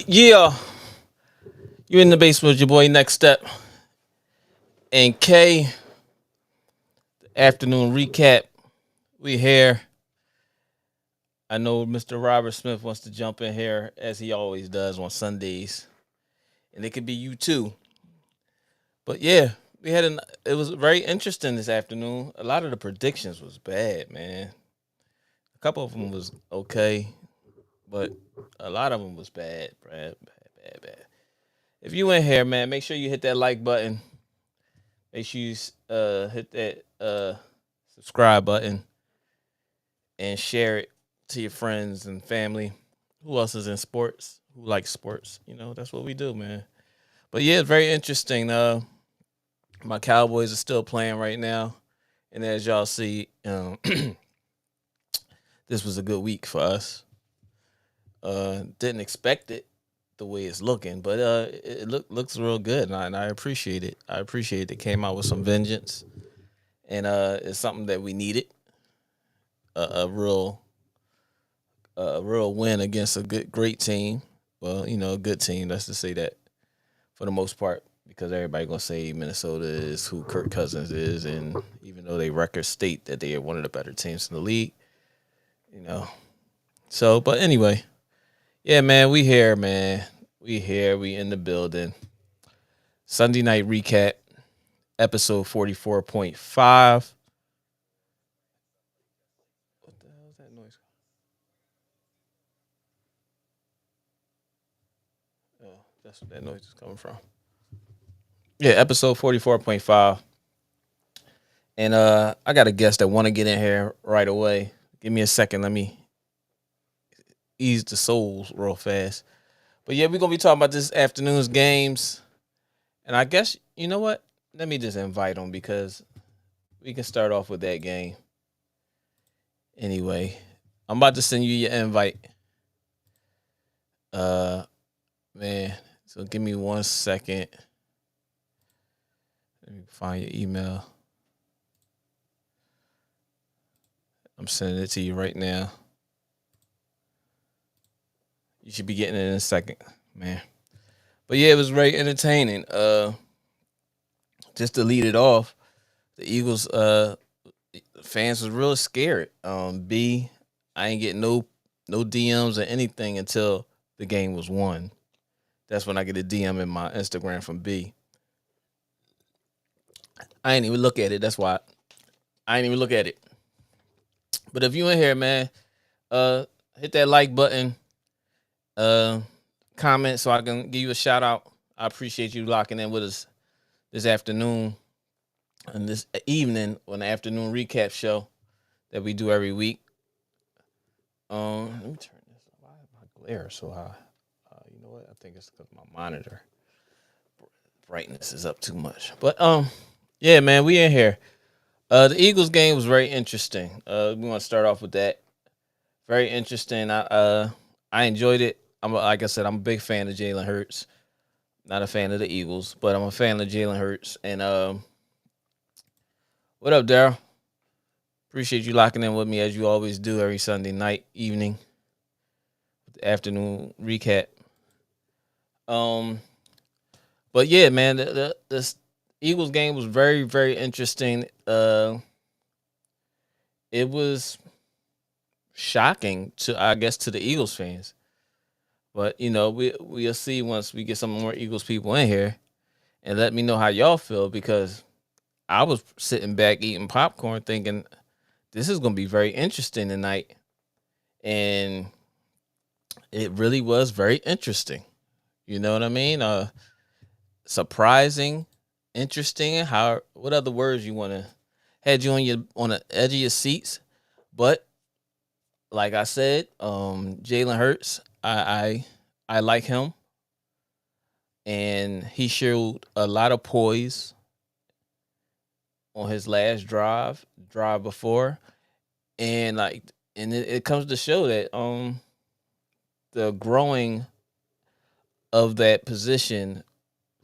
Yeah. You're in the basement with your boy Next Step and K. Afternoon recap. We here. I know Mr. Robert Smith wants to jump in here as he always does on Sundays, and it could be you too. But yeah, it was very interesting this afternoon. A lot of the predictions was bad, man. A couple of them was okay, but a lot of them was bad, bad. If you in here, man, make sure you hit that like button. Make sure you hit that subscribe button and share it to your friends and family. Who else is in sports? Who likes sports? You know, that's what we do, man. But yeah, it's very interesting. My Cowboys are still playing right now, and as y'all see, this was a good week for us. Didn't expect it the way it's looking, but it looks real good, and I appreciate it. I appreciate it. They came out with some vengeance, and it's something that we needed. A real win against a great team. Well, you know, a good team. Let's just say that for the most part, because everybody gonna say Minnesota is who Kirk Cousins is, and even though they records state that they are one of the better teams in the league, you know. So, but anyway. Yeah, man, we here, man. We here. We in the building. Sunday night recap, episode 44.5. What the hell is that noise? Oh, that's what that noise is coming from. Yeah, episode 44.5. And I got a guest that want to get in here right away. Give me a second. Let me ease the souls real fast. But yeah, we're gonna be talking about this afternoon's games. And I guess you know what? Let me just invite him because we can start off with that game. Anyway, I'm about to send you your invite. Uh man. So give me 1 second. Let me find your email. I'm sending it to you right now. You should be getting it in a second, man. But yeah, it was very entertaining. Just to lead it off, the Eagles fans was real scared. I ain't getting no DMs or anything until the game was won. That's when I get a DM in my Instagram from B. I ain't even look at it. That's why I ain't even look at it. But if you in here, man, hit that like button, comment so I can give you a shout out. I appreciate you locking in with us this afternoon and this evening on the afternoon recap show that we do every week. Let me turn this. Why is my glare so high? You know what? I think it's because my monitor brightness is up too much. But yeah, man, we in here. The Eagles game was very interesting. We want to start off with that. Very interesting. I enjoyed it. Like I said, I'm a big fan of Jalen Hurts. Not a fan of the Eagles, but I'm a fan of Jalen Hurts. And what up, Daryl? Appreciate you locking in with me as you always do every Sunday night, evening, afternoon recap. But yeah, man, the Eagles game was very, very interesting. It was shocking to the Eagles fans. But you know, we'll see once we get some more Eagles people in here, and let me know how y'all feel, because I was sitting back eating popcorn thinking this is gonna be very interesting tonight, and it really was very interesting. You know what I mean? Surprising, interesting. What other words you want to had you on the edge of your seats? But like I said, Jalen Hurts, I like him, and he showed a lot of poise on his last drive before, and it comes to show that the growing of that position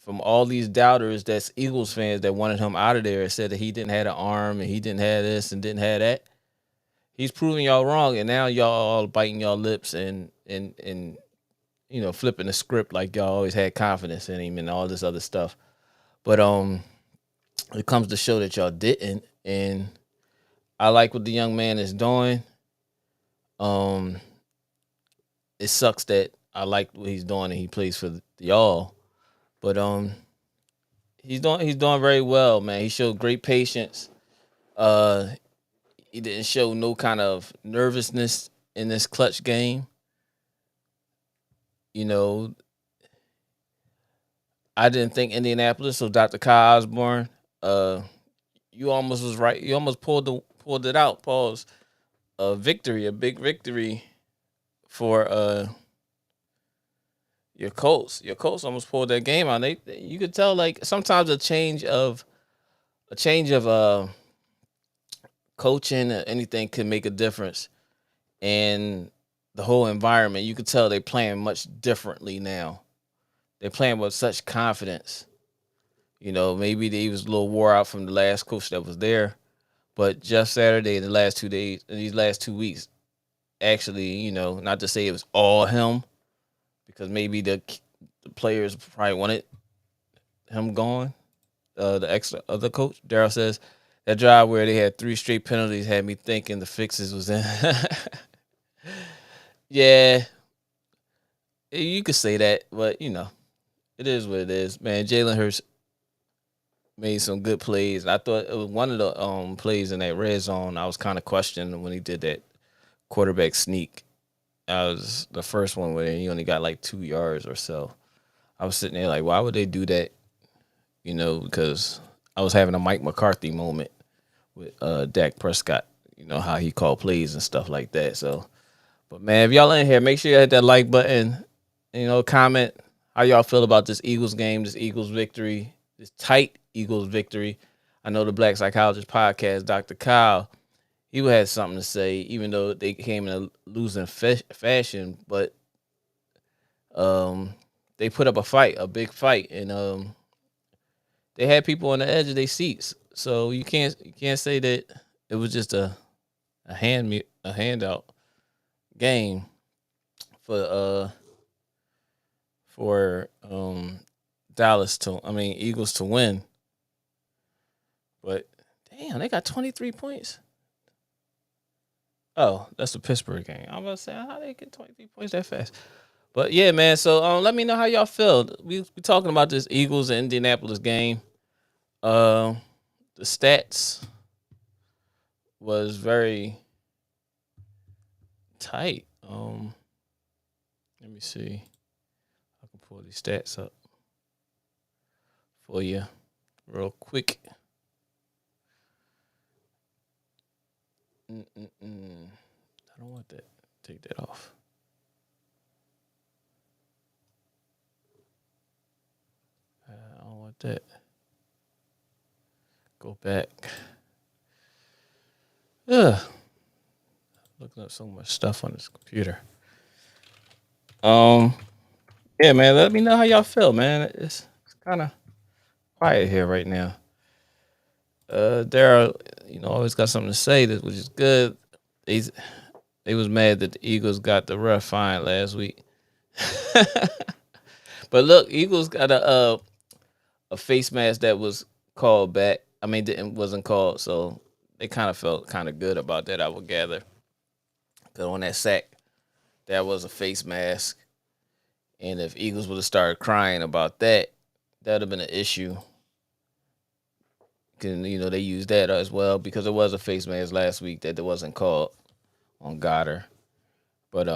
from all these doubters that's Eagles fans that wanted him out of there and said that he didn't have an arm and he didn't have this and didn't have that. He's proving y'all wrong, and now y'all all biting y'all lips and you know, flipping the script like y'all always had confidence in him and all this other stuff. But it comes to show that y'all didn't, and I like what the young man is doing. It sucks that I like what he's doing and he plays for y'all, but he's doing very well, man. He showed great patience. He didn't show no kind of nervousness in this clutch game. You know, I didn't think Indianapolis, so Dr. Kyle Osborne, you almost was right. You almost pulled it out. Pause. A big victory for your Colts. Your Colts almost pulled that game out. You could tell, like, sometimes a change of coaching or anything could make a difference in the whole environment. You could tell they're playing much differently now. They're playing with such confidence. You know, maybe they was a little wore out from the last coach that was there, but Jeff Saturday in the last 2 days, in these last 2 weeks, actually, you know, not to say it was all him, because maybe the players probably wanted him gone. The extra other coach, Daryl says, that drive where they had 3 straight penalties had me thinking the fixes was in. Yeah, you could say that, but you know, it is what it is, man. Jalen Hurts made some good plays. I thought it was one of the plays in that red zone. I was kind of questioning when he did that quarterback sneak. I was the first one where he only got like 2 yards or so. I was sitting there like, why would they do that because I was having a Mike McCarthy moment with Dak Prescott, how he called plays and stuff like that. So, but man, if y'all in here, make sure you hit that like button, comment how y'all feel about this Eagles game, this Eagles victory, this tight Eagles victory. I know the Black Psychologist Podcast, Dr. Kyle, he had something to say, even though they came in a losing fashion, but they put up a big fight, and they had people on the edge of their seats. So you can't say that it was just a handout game for Eagles to win. But damn, they got 23 points. Oh, that's the Pittsburgh game. I'm about to say, how they get 23 points that fast? But yeah, man. So let me know how y'all feel. We talking about this Eagles and Indianapolis game. The stats was very tight. Let me see. I can pull these stats up for you real quick. I don't want that. Take that off. I don't want that. Go back. Ugh. Looking up so much stuff on this computer. Yeah, man. Let me know how y'all feel, man. It's kind of quiet here right now. Daryl, always got something to say, which is good. They was mad that the Eagles got the ref fine last week. But look, Eagles got a face mask that was called back. Wasn't called, so they kind of felt kind of good about that, I would gather. Because on that sack, that was a face mask. And if Eagles would have started crying about that, that would have been an issue. Because, they used that as well, because it was a face mask last week that wasn't called on Goddard. But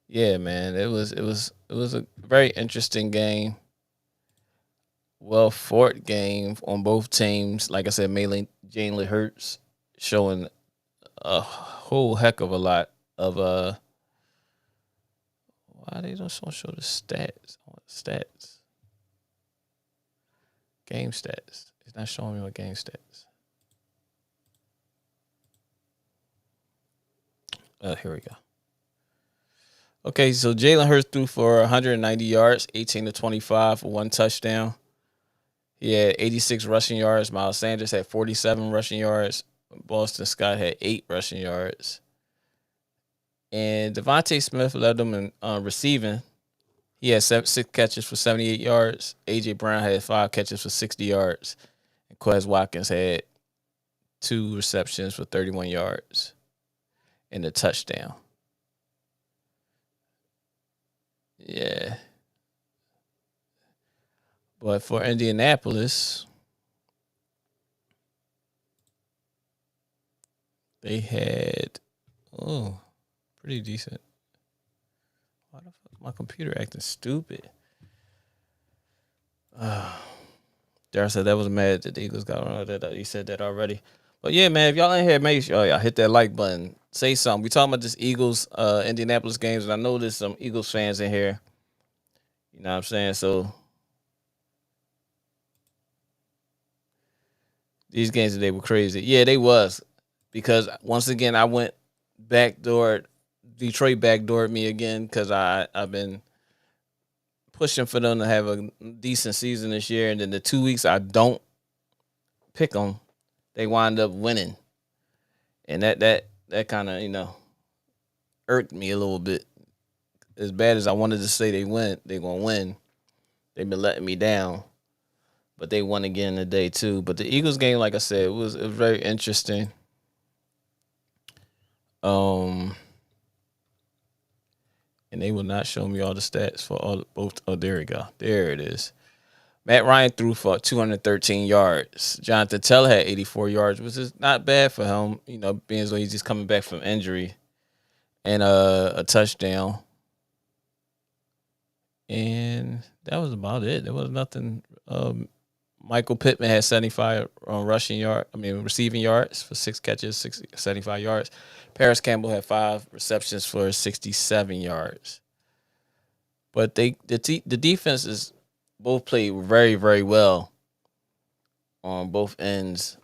yeah, man, it was a very interesting game. Well fought game on both teams. Like I said, mainly Jalen Hurts showing a whole heck of a lot of why they don't show the stats? I want stats. Game stats. It's not showing me what game stats. Here we go. Okay, so Jalen Hurts threw for 190 yards, 18 to 25 for one touchdown. He had 86 rushing yards. Miles Sanders had 47 rushing yards. Boston Scott had 8 rushing yards. And Devontae Smith led them in receiving. He had 6 catches for 78 yards. A.J. Brown had 5 catches for 60 yards. And Quez Watkins had 2 receptions for 31 yards and a touchdown. Yeah. But for Indianapolis, they had, pretty decent. Why the fuck is my computer acting stupid? Darren said that was mad that the Eagles got on that. He said that already. But yeah, man, if y'all in here, make sure y'all hit that like button. Say something. We talking about this Eagles, Indianapolis games, and I know there's some Eagles fans in here. You know what I'm saying? So these games today were crazy. Yeah, they was. Because once again, I went Detroit backdoored me again because I've been pushing for them to have a decent season this year. And then the 2 weeks I don't pick them, they wind up winning. And that kind of, irked me a little bit. As bad as I wanted to say they're going to win, they've been letting me down. But they won again today, too. But the Eagles game, like I said, it was very interesting. And they will not show me all the stats for both. Oh, there we go. There it is. Matt Ryan threw for 213 yards. Jonathan Taylor had 84 yards, which is not bad for him, being as though he's just coming back from injury. And a touchdown. And that was about it. There was nothing Michael Pittman had 75 receiving yards for 6 catches, 75 yards. Paris Campbell had 5 receptions for 67 yards. But the defenses both played very, very well on both ends,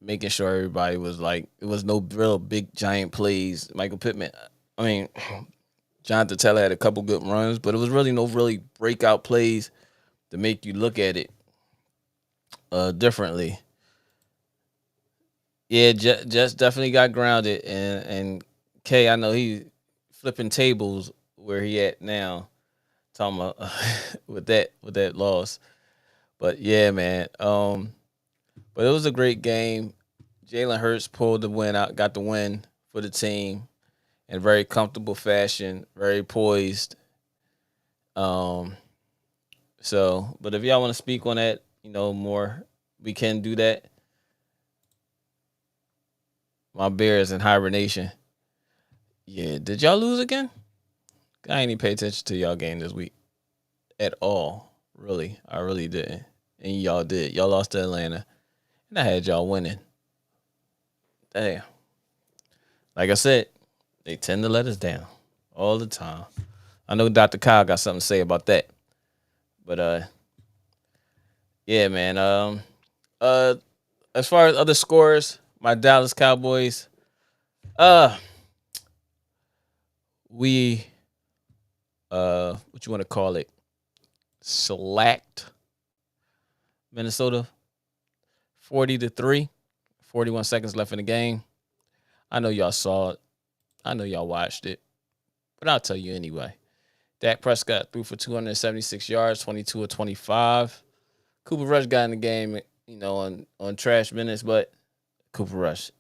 making sure everybody was like, it was no real big giant plays. Michael Pittman, Jonathan Taylor had a couple good runs, but it was really no really breakout plays to make you look at it differently. Yeah, Jets definitely got grounded, and K, I know he flipping tables where he at now, talking about with that loss. But yeah, man. But it was a great game. Jalen Hurts pulled the win out, got the win for the team in very comfortable fashion, very poised. So, but if y'all want to speak on that, more, we can do that. My Bears in hibernation. Yeah, did y'all lose again? I ain't even pay attention to y'all game this week at all. Really, I really didn't. And y'all did. Y'all lost to Atlanta, and I had y'all winning. Damn. Like I said, they tend to let us down all the time. I know Dr. Kyle got something to say about that. But yeah, man. As far as other scores, my Dallas Cowboys, we what you want to call it? Slacked Minnesota 40-3. 41 seconds left in the game. I know y'all saw it. I know y'all watched it. But I'll tell you anyway. Dak Prescott threw for 276 yards, 22 of 25. Cooper Rush got in the game, on trash minutes, but Cooper Rush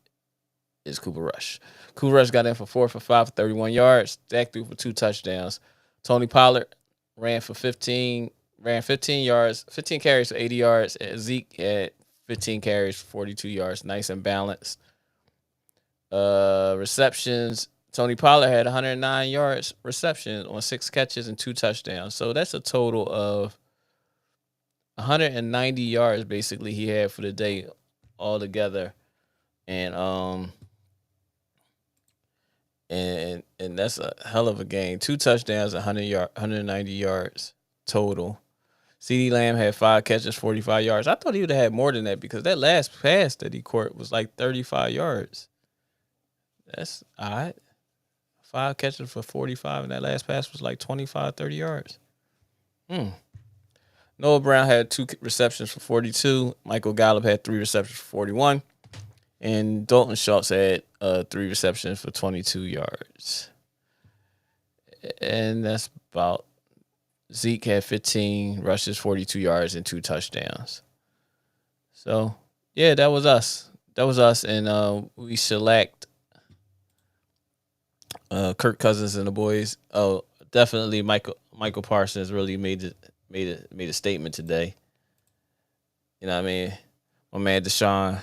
is Cooper Rush. Cooper Rush got in for 4 for 5 for 31 yards. Dak threw for 2 touchdowns. Tony Pollard ran 15 yards, 15 carries for 80 yards. Zeke had 15 carries for 42 yards. Nice and balanced. Receptions. Tony Pollard had 109 yards reception on 6 catches and 2 touchdowns. So that's a total of 190 yards basically he had for the day altogether. And and that's a hell of a game. 2 touchdowns, 190 yards total. CeeDee Lamb had 5 catches, 45 yards. I thought he would have had more than that because that last pass that he caught was like 35 yards. That's all right. 5 catches for 45, and that last pass was like 25, 30 yards. Noah Brown had 2 receptions for 42. Michael Gallup had 3 receptions for 41. And Dalton Schultz had 3 receptions for 22 yards. And that's about... Zeke had 15 rushes, 42 yards, and 2 touchdowns. So, yeah, that was us. And we select Kirk Cousins and the boys. Oh, definitely Michael Parsons really made a statement today. You know what I mean? My man Deshaun,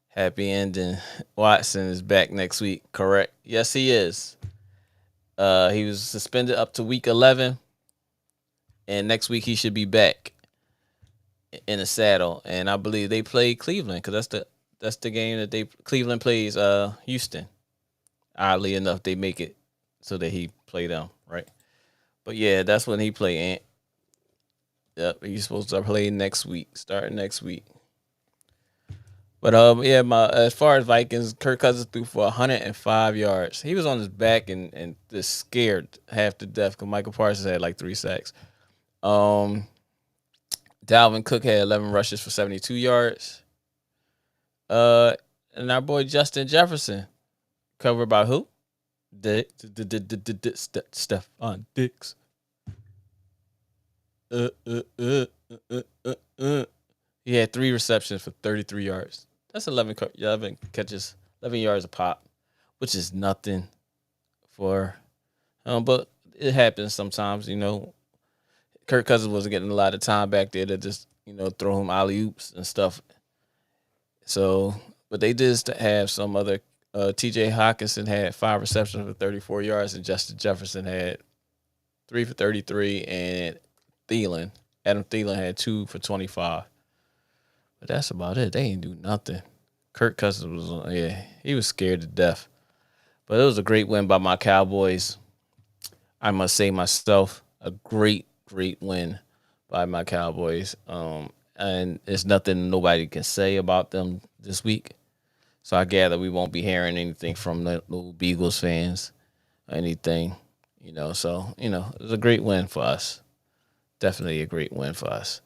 happy ending. Watson is back next week, correct? Yes, he is. He was suspended up to week 11. And next week he should be back in the saddle. And I believe they play Cleveland because that's the game that Cleveland plays Houston. Oddly enough, they make it so that he play them, right? But yeah, that's when he play. Yep, he's supposed to play starting next week. But yeah, as far as Vikings, Kirk Cousins threw for 105 yards. He was on his back and just scared half to death because Michael Parsons had like 3 sacks. Dalvin Cook had 11 rushes for 72 yards. And our boy Justin Jefferson, covered by who? Stephon Diggs. He had 3 receptions for 33 yards. That's 11 catches, 11 yards a pop, which is nothing for. But it happens sometimes, Kirk Cousins wasn't getting a lot of time back there to just, throw him alley-oops and stuff. So, but they did have some other. T.J. Hawkinson had 5 receptions for 34 yards, and Justin Jefferson had 3 for 33, and Thielen Adam Thielen had 2 for 25. But that's about it. They ain't do nothing. Kirk Cousins was, he was scared to death. But it was a great win by my Cowboys. I must say myself, a great win by my Cowboys. And there's nothing nobody can say about them this week. So I gather we won't be hearing anything from the little Beagles fans or anything, So, it was a great win for us. Definitely a great win for us.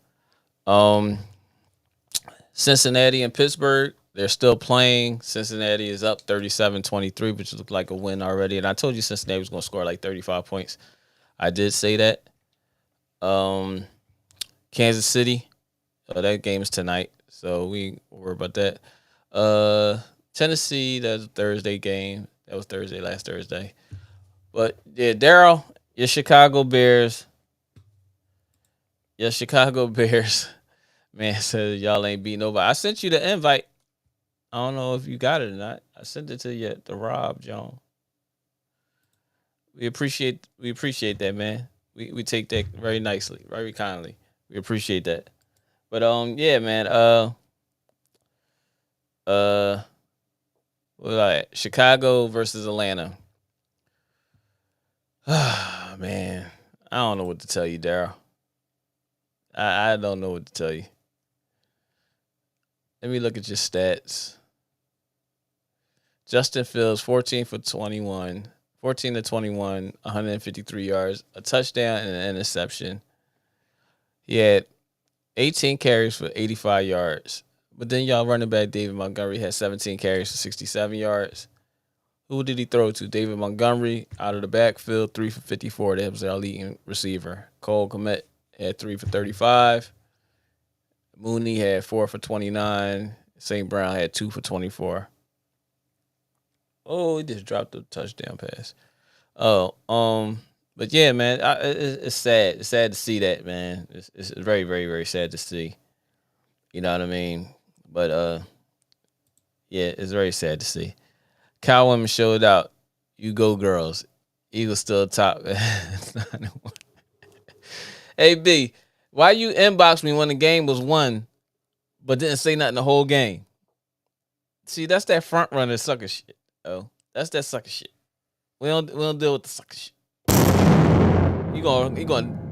Cincinnati and Pittsburgh, they're still playing. Cincinnati is up 37-23, which looked like a win already. And I told you Cincinnati was going to score like 35 points. I did say that. Kansas City, that game is tonight, so we worry about that. Tennessee, that's a Thursday game. That was last Thursday. But, yeah, Daryl, your Chicago Bears, man, said y'all ain't beat nobody. I sent you the invite. I don't know if you got it or not. I sent it to you, to Rob Jones. We appreciate that, man. We take that very nicely, very kindly. We appreciate that. But yeah, man. Chicago versus Atlanta. Man, I don't know what to tell you, Daryl. I don't know what to tell you. Let me look at your stats. Justin Fields, 14 to 21, 153 yards, a touchdown and an interception. He had 18 carries for 85 yards. But then y'all running back David Montgomery had 17 carries for 67 yards. Who did he throw to? David Montgomery out of the backfield, 3 for 54. That was our leading receiver. Cole Kmet had 3 for 35. Mooney had 4 for 29. St. Brown had 2 for 24. Oh, he just dropped a touchdown pass. But yeah, man, it's sad. It's sad to see that, man. It's very, very, very sad to see. You know what I mean? But yeah, it's very sad to see. Cow women showed out. You go, girls. Eagles still top. Hey, B, why you inbox me when the game was won, but didn't say nothing the whole game? See, that's that front runner sucker shit. Oh, that's that sucker shit. We don't deal with the sucker shit. You gonna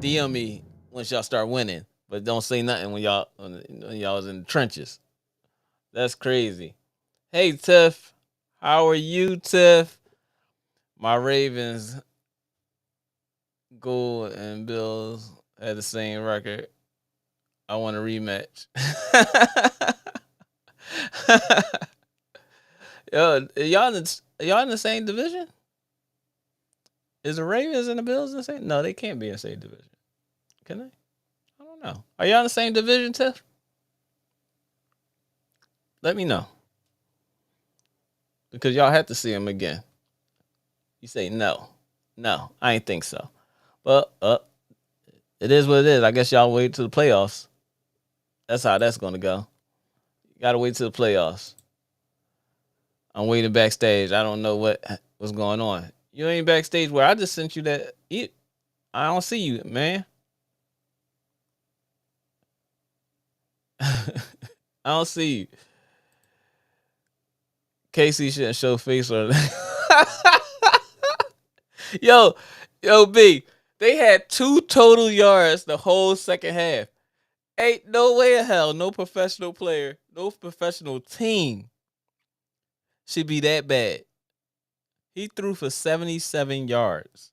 DM me once y'all start winning, but don't say nothing when y'all was in the trenches. That's crazy. Hey, Tiff, how are you, Tiff? My Ravens, Gold and Bills had the same record. I want a rematch. Yo, y'all in the same division? Is the Ravens and the Bills in the same? No, they can't be in the same division. Can they? I don't know. Are y'all in the same division, Tiff? Let me know. Because y'all have to see them again. You say no. No, I ain't think so. But it is what it is. I guess y'all wait till the playoffs. That's how that's going to go. You got to wait till the playoffs. I'm waiting backstage. I don't know what's going on. You ain't backstage where I just sent you that. I don't see you, man. I don't see you. Casey shouldn't show face or Yo, B, they had 2 total yards the whole second half. Ain't no way in hell no professional player, no professional team should be that bad. He threw for 77 yards.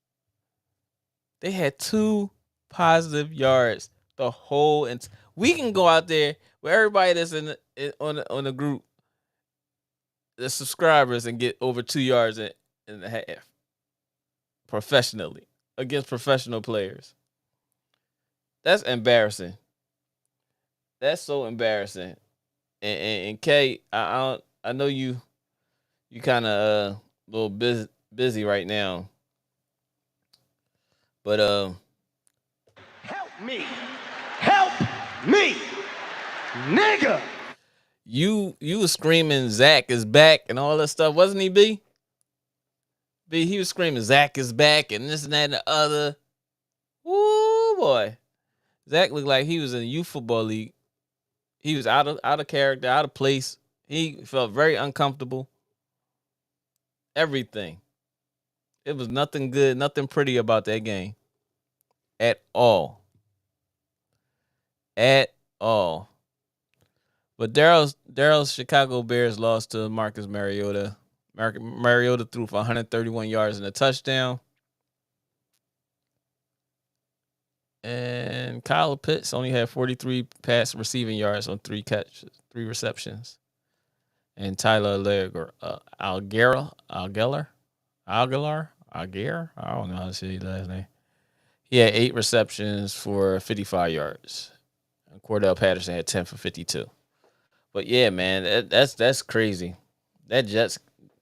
They had 2 positive yards the whole we can go out there with everybody that's on the group, the subscribers, and get over 2 yards in the half professionally against professional players. That's embarrassing. That's so embarrassing. And Kay, I know you kind of a little busy right now, but help me, nigga. You was screaming Zach is back and all that stuff, wasn't he, B? B, he was screaming Zach is back and this and that and the other. Woo, boy. Zach looked like he was in a youth football league. He was out of character, out of place. He felt very uncomfortable. Everything. It was nothing good, nothing pretty about that game at all. At all. But Daryl's Chicago Bears lost to Marcus Mariota. Mariota threw for 131 yards and a touchdown. And Kyle Pitts only had 43 pass receiving yards on 3 catches, 3 receptions. And Tyler Algeller, I don't know how to say his last name. He had 8 receptions for 55 yards. And Cordell Patterson had 10 for 52. But yeah, man, that's crazy. That Jets,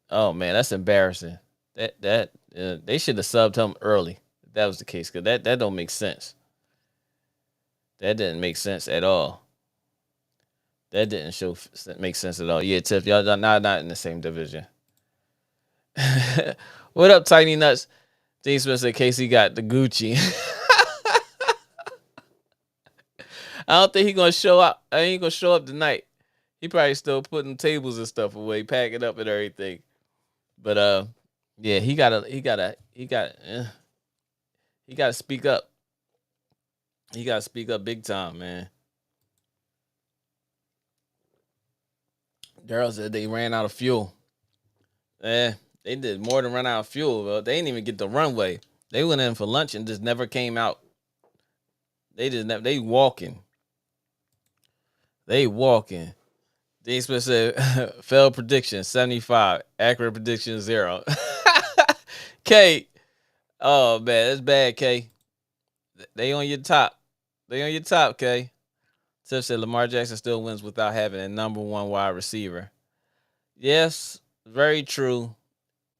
oh man, that's embarrassing. That they should have subbed him early. If that was the case, because that don't make sense. That didn't make sense at all. That didn't make sense at all. Yeah, Tiff, y'all not in the same division. What up, Tiny Nuts? Dean Smith said Casey got the Gucci. I don't think he gonna show up. I ain't gonna show up tonight. He probably still putting tables and stuff away, packing up and everything. But yeah, he gotta speak up. He gotta speak up big time, man. Daryl said they ran out of fuel. They did more than run out of fuel. Well, they didn't even get the runway. They went in for lunch and just never came out. They walking. They walking. Dean Smith said, failed prediction 75, accurate prediction 0. K, oh man, that's bad, K. They on your top. They on your top, K. Tiff said Lamar Jackson still wins without having a number 1 wide receiver. Yes, very true.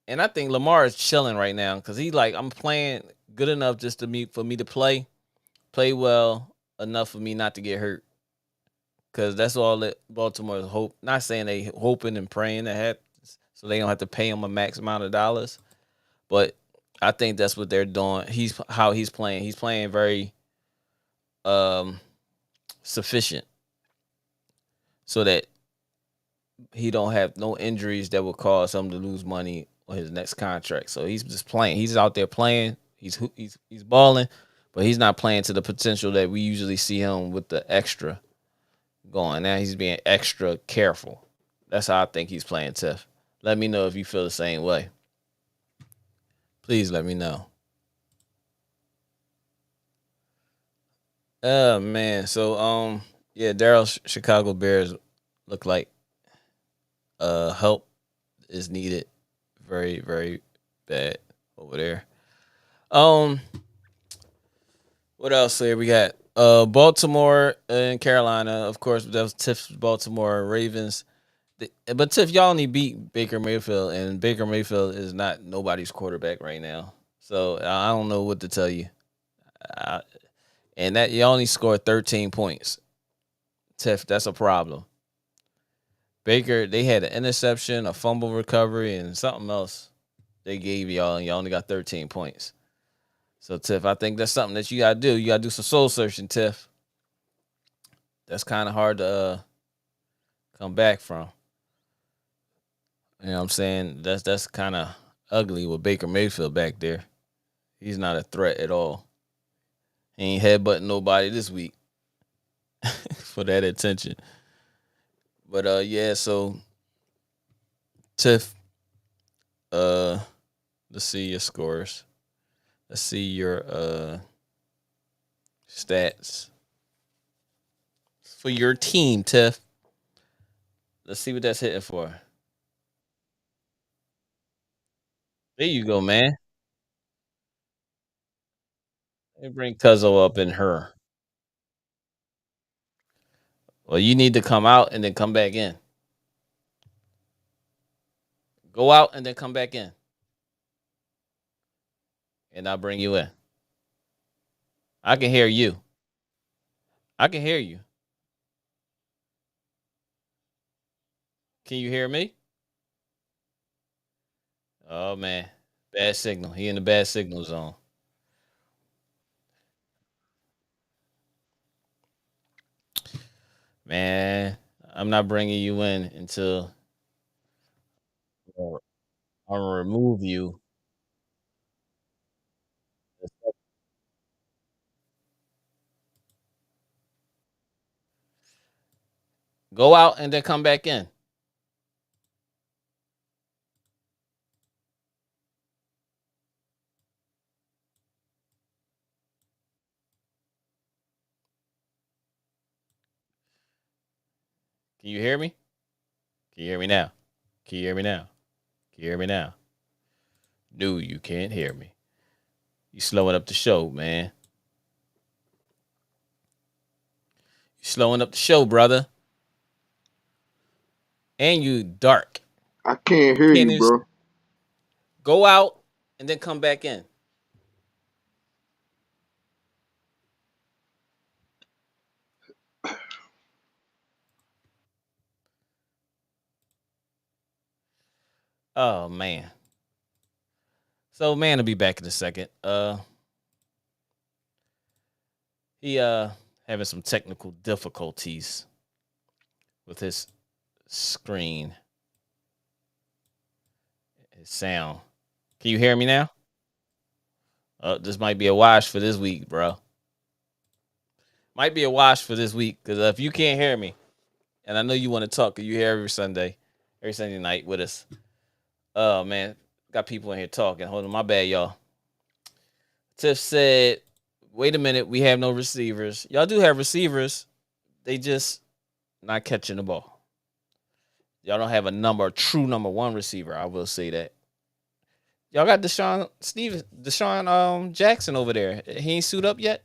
And I think Lamar is chilling right now because he like, I'm playing good enough just for me to play well enough for me not to get hurt. Because that's all that Baltimore hope. Not saying they hoping and praying that happens, so they don't have to pay him a max amount of dollars. But I think that's what they're doing. How he's playing. He's playing very sufficient, so that he don't have no injuries that will cause him to lose money on his next contract. So he's just playing. He's out there playing. He's balling, but he's not playing to the potential that we usually see him with the extra going. Now he's being extra careful. That's how I think he's playing, Tiff. Let me know if you feel the same way. Please let me know. Oh man. So yeah, Daryl's Chicago Bears look like help is needed very, very bad over there. What else here we got? Baltimore and Carolina, of course. That was Tiff's Baltimore Ravens. But Tiff, y'all only beat Baker Mayfield, and Baker Mayfield is not nobody's quarterback right now. So I don't know what to tell you. And that you only scored 13 points. Tiff, that's a problem. Baker, they had an interception, a fumble recovery, and something else they gave y'all, and y'all only got 13 points. So, Tiff, I think that's something that you got to do. You got to do some soul searching, Tiff. That's kind of hard to come back from. You know what I'm saying? That's kind of ugly with Baker Mayfield back there. He's not a threat at all. He ain't headbutting nobody this week for that attention. But yeah, so Tiff, let's see your scores. Let's see your stats for your team, Tiff. Let's see what that's hitting for. There you go, man. They bring Cuzzo up in her. Well, you need to come out and then come back in. Go out and then come back in. And I'll bring you in. I can hear you. I can hear you. Can you hear me? Oh man. Bad signal. He in the bad signal zone. Man, I'm not bringing you in until I'm gonna remove you. Go out and then come back in. Can you hear me? Can you hear me now? Can you hear me now? Can you hear me now? No, you can't hear me. You slowing up the show, man. You slowing up the show, brother. And you dark. I can't You hear can't you, even bro. go out and then come back in. Oh man. So man will be back in a second. He having some technical difficulties with his screen, his sound. Can you hear me now? This might be a wash for this week, bro. Might be a wash for this week because if you can't hear me, and I know you want to talk, 'cause you here every Sunday night with us. Oh man, got people in here talking. Hold on, my bad, y'all. Tiff said, "Wait a minute, we have no receivers. Y'all do have receivers. They just not catching the ball. Y'all don't have a true number one receiver. I will say that. Y'all got Deshaun Jackson over there. He ain't suit up yet.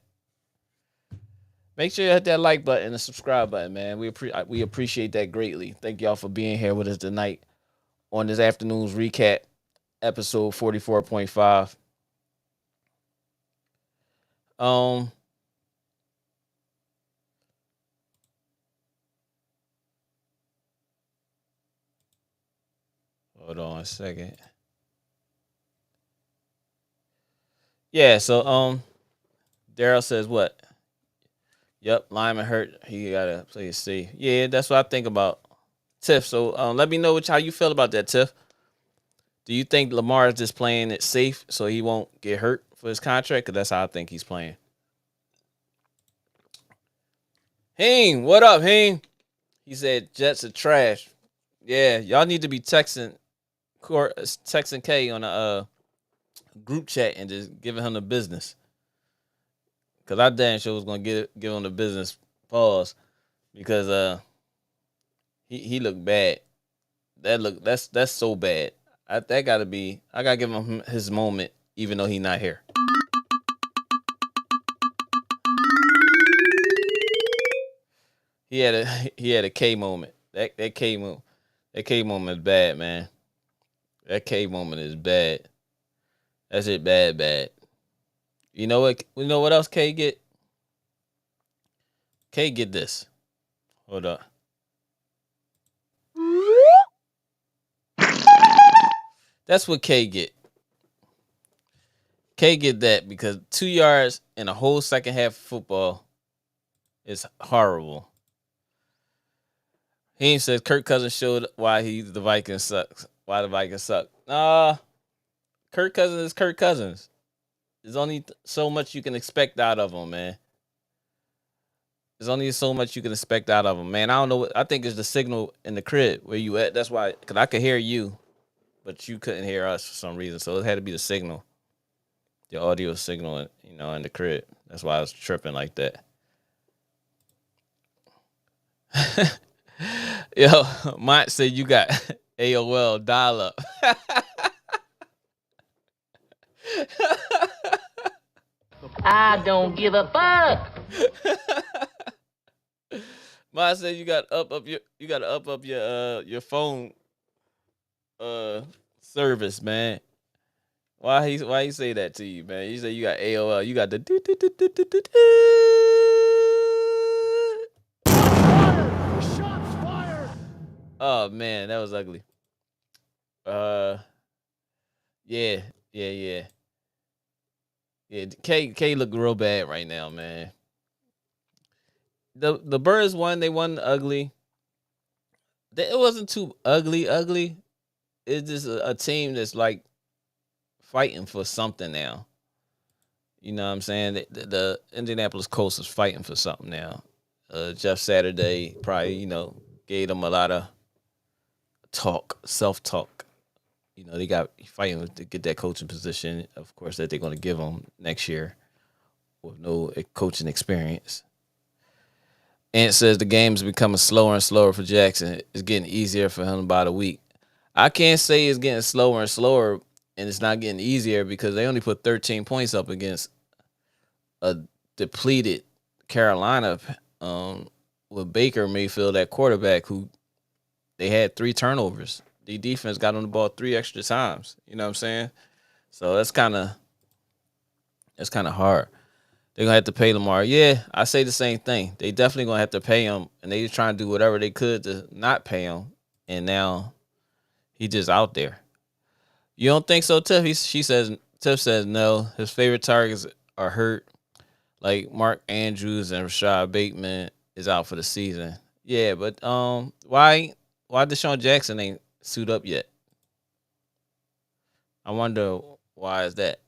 Make sure you hit that like button and the subscribe button, man. We appreciate that greatly. Thank y'all for being here with us tonight on this afternoon's recap, episode 44.5. Um, hold on a second. Yeah, so Daryl says what? Yep, Lyman hurt. He gotta play it safe. Yeah, that's what I think about Tiff. So let me know how you feel about that, Tiff. Do you think Lamar is just playing it safe so he won't get hurt for his contract? Because that's how I think he's playing. Hing, what up, Hing? He said Jets are trash. Yeah, y'all need to be texting K on a group chat and just giving him the business. Cause I damn sure was gonna give him the business pause because he looked bad. That's so bad. I gotta give him his moment even though he not here. He had a K moment. That K moment. That K moment is bad, man. That K moment is bad. That's it, bad. You know what? You know what else K get? K get this. Hold up. That's what K get. K get that because 2 yards in a whole second half of football is horrible. He says Kirk Cousins showed why the Vikings sucks. Why the Vikings suck. Kirk Cousins is Kirk Cousins. There's only so much you can expect out of him, man. There's only so much you can expect out of him, man. I don't know. I think it's the signal in the crib where you at. That's why, because I could hear you, but you couldn't hear us for some reason. So it had to be the signal, the audio signal, in the crib. That's why I was tripping like that. Yo, Mont said you got AOL dial up. I don't give a fuck. Mont said you got to up your phone service, man. Why he say that to you, man? He said you got AOL, you got the do. Shots fired! Oh man, that was ugly. Uh, yeah, yeah. Yeah, K look real bad right now, man. The Birds won. They won ugly. It wasn't too ugly. It's just a team that's like fighting for something now. You know what I'm saying? The Indianapolis Colts is fighting for something now. Jeff Saturday probably, gave them a lot of self talk. They got fighting to get that coaching position, of course, that they're going to give them next year with no coaching experience. And it says the game is becoming slower and slower for Jackson. It's getting easier for him by the week. I can't say it's getting slower and slower and it's not getting easier because they only put 13 points up against a depleted Carolina with Baker Mayfield at quarterback, who they had 3 turnovers. The defense got on the ball 3 extra times. You know what I'm saying? So that's kind of hard. They're gonna have to pay Lamar. Yeah, I say the same thing. They definitely gonna have to pay him, and they just trying to do whatever they could to not pay him. And now he just out there. You don't think so, Tiff? Tiff says no. His favorite targets are hurt, like Mark Andrews and Rashad Bateman is out for the season. Yeah, but why Deshaun Jackson ain't suit up yet? I wonder why is that?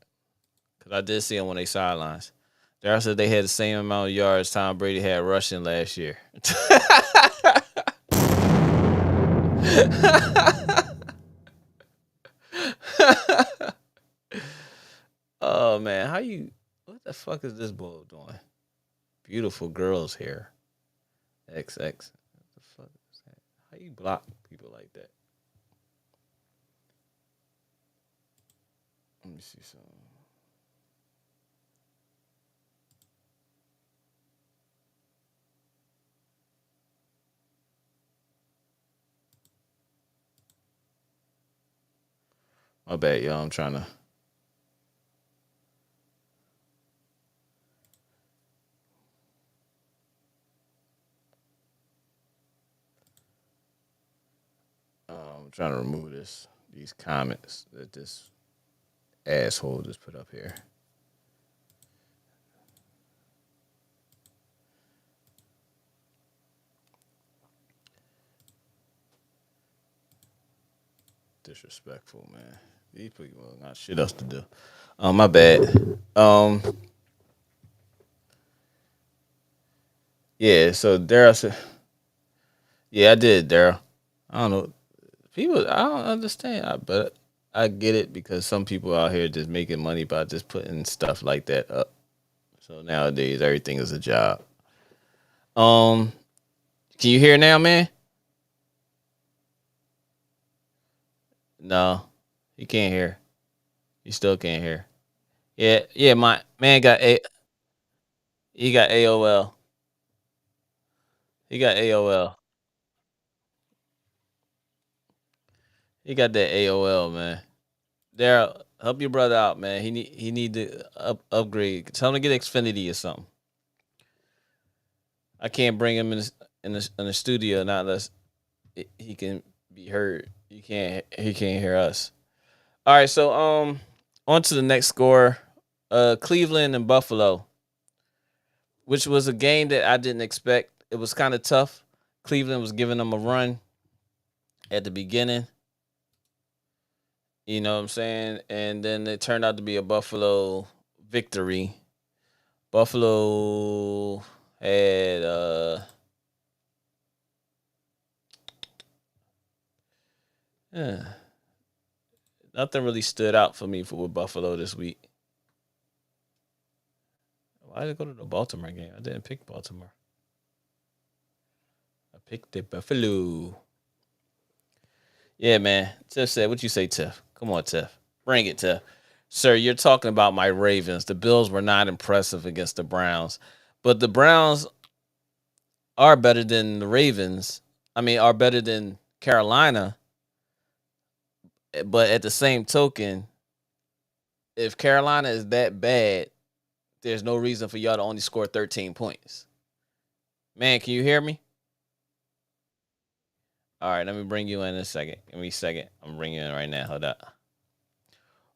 Because I did see him on they sidelines. Daryl said they had the same amount of yards Tom Brady had rushing last year. Oh man, what the fuck is this bull doing? Beautiful girls here. XX. What the fuck is that? How you block people like that? Let me see something. My bad, y'all. I'm trying to. I'm trying to remove these comments that this asshole just put up here. Disrespectful, man. These people got shit else to do. My bad. Yeah. So Daryl said, "Yeah, I did, Daryl. I don't know. People, I don't understand, but I get it because some people out here just making money by just putting stuff like that up. So nowadays, everything is a job. Um, can you hear now, man? No, he can't hear. He still can't hear. Yeah. My man he got AOL. He got AOL. He got that AOL, man. Daryl, help your brother out, man. He need to upgrade. Tell him to get Xfinity or something. I can't bring him in the studio not unless he can be heard. He can't hear us. All right, so on to the next score. Cleveland and Buffalo, which was a game that I didn't expect. It was kind of tough. Cleveland was giving them a run at the beginning. You know what I'm saying? And then it turned out to be a Buffalo victory. Buffalo had yeah, nothing really stood out for me with Buffalo this week. Why did I go to the Baltimore game? I didn't pick Baltimore. I picked the Buffalo. Yeah, man. Tiff said, what you say, Tiff? Come on, Tiff. Bring it, Tiff. Sir, you're talking about my Ravens. The Bills were not impressive against the Browns. But the Browns are better than the Ravens. I mean, are better than Carolina. But at the same token, if Carolina is that bad, there's no reason for y'all to only score 13 points. Man, can you hear me? All right, let me bring you in a second. Give me a second. I'm bringing you in right now. Hold up.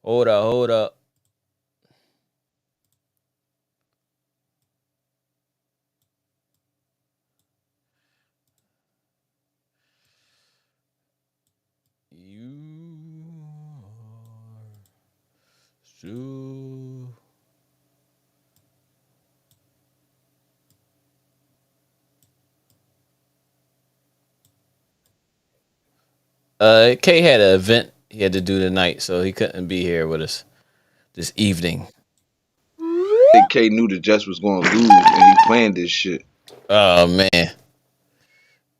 Hold up. Shoo. K had an event he had to do tonight, so he couldn't be here with us this evening. think K knew the Jets was going to lose, and he planned this shit. Oh man.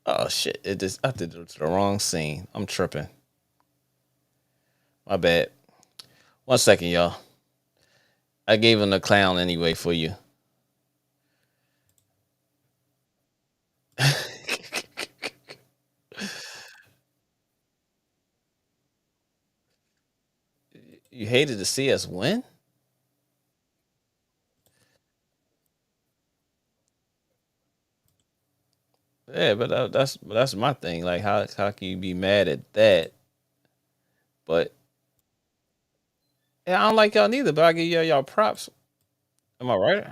Oh shit! It just I did it to the wrong scene. I'm tripping. My bad. 1 second, y'all. I gave him the clown anyway for you. You hated to see us win? Yeah, but that's my thing. Like, how can you be mad at that? But yeah, I don't like y'all neither. But I give y'all props. Am I right?